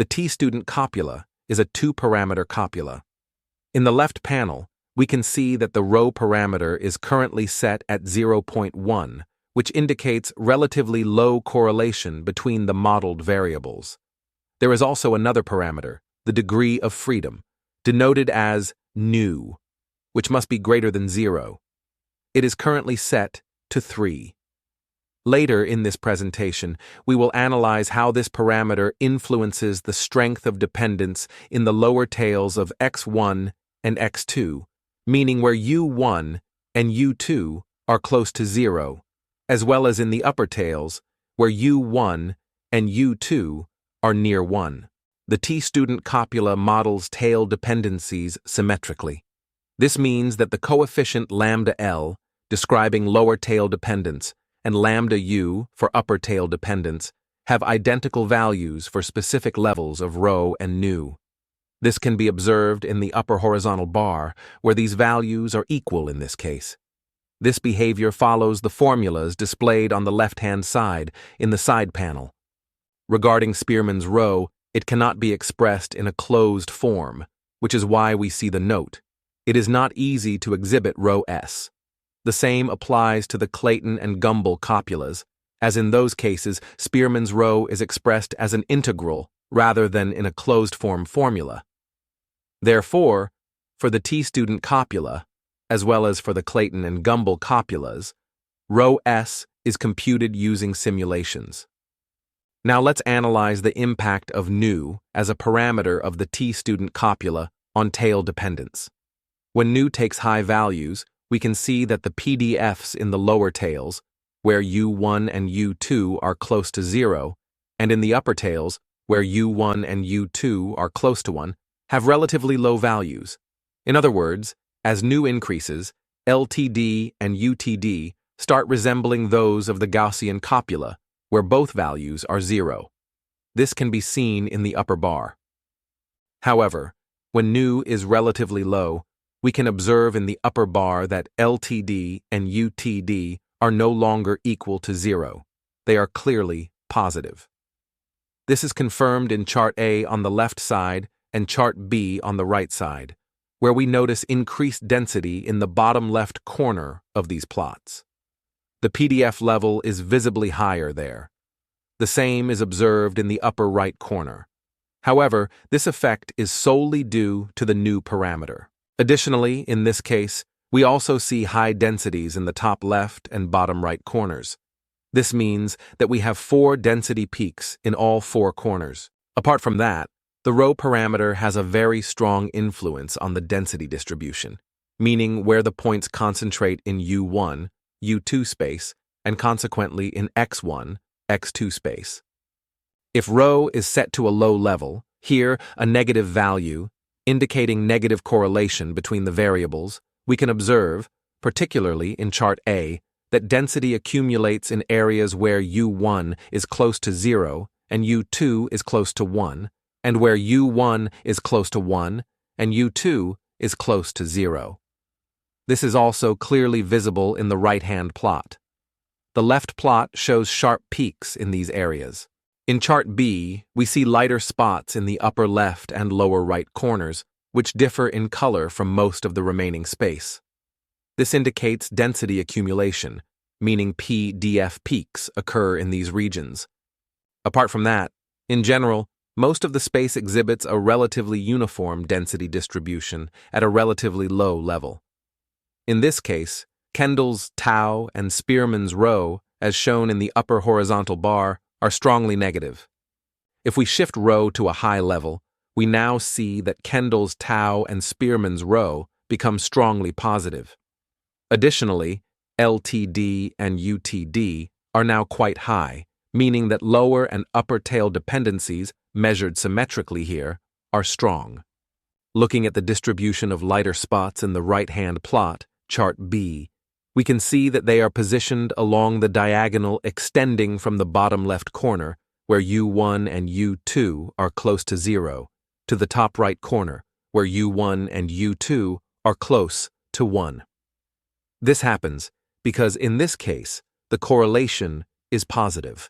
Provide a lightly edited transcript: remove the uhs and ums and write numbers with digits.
The T-student copula is a two-parameter copula. In the left panel, we can see that the rho parameter is currently set at 0.1, which indicates relatively low correlation between the modeled variables. There is also another parameter, the degree of freedom, denoted as nu, which must be greater than 0. It is currently set to 3. Later in this presentation, we will analyze how this parameter influences the strength of dependence in the lower tails of x1 and x2, meaning where u1 and u2 are close to 0, as well as in the upper tails, where u1 and u2 are near 1. The T-student copula models tail dependencies symmetrically. This means that the coefficient lambda L, describing lower tail dependence, and lambda u for upper tail dependence, have identical values for specific levels of rho and nu. This can be observed in the upper horizontal bar, where these values are equal in this case. This behavior follows the formulas displayed on the left-hand side in the side panel. Regarding Spearman's rho, it cannot be expressed in a closed form, which is why we see the note. It is not easy to exhibit rho s. The same applies to the Clayton and Gumbel copulas, as in those cases Spearman's rho is expressed as an integral rather than in a closed-form formula. Therefore, for the T-student copula, as well as for the Clayton and Gumbel copulas, rho s is computed using simulations. Now let's analyze the impact of nu as a parameter of the T-student copula on tail dependence. When nu takes high values, we can see that the PDFs in the lower tails, where u1 and u2 are close to 0, and in the upper tails, where u1 and u2 are close to 1, have relatively low values. In other words, as nu increases, LTD and UTD start resembling those of the Gaussian copula, where both values are 0. This can be seen in the upper bar. However, when nu is relatively low, we can observe in the upper bar that LTD and UTD are no longer equal to 0. They are clearly positive. This is confirmed in Chart A on the left side and Chart B on the right side, where we notice increased density in the bottom left corner of these plots. The PDF level is visibly higher there. The same is observed in the upper right corner. However, this effect is solely due to the nu parameter. Additionally, in this case, we also see high densities in the top left and bottom right corners. This means that we have 4 density peaks in all 4 corners. Apart from that, the rho parameter has a very strong influence on the density distribution, meaning where the points concentrate in U1, U2 space, and consequently in X1, X2 space. If rho is set to a low level, here a negative value, indicating negative correlation between the variables, we can observe, particularly in Chart A, that density accumulates in areas where U1 is close to 0 and U2 is close to 1, and where U1 is close to 1 and U2 is close to 0. This is also clearly visible in the right-hand plot. The left plot shows sharp peaks in these areas. In Chart B, we see lighter spots in the upper left and lower right corners, which differ in color from most of the remaining space. This indicates density accumulation, meaning PDF peaks occur in these regions. Apart from that, in general, most of the space exhibits a relatively uniform density distribution at a relatively low level. In this case, Kendall's tau and Spearman's rho, as shown in the upper horizontal bar, are strongly negative. If we shift rho to a high level, we now see that Kendall's tau and Spearman's rho become strongly positive. Additionally, LTD and UTD are now quite high, meaning that lower and upper tail dependencies, measured symmetrically here, are strong. Looking at the distribution of lighter spots in the right-hand plot, Chart B, we can see that they are positioned along the diagonal extending from the bottom left corner, where U1 and U2 are close to 0, to the top right corner, where U1 and U2 are close to 1. This happens because in this case, the correlation is positive.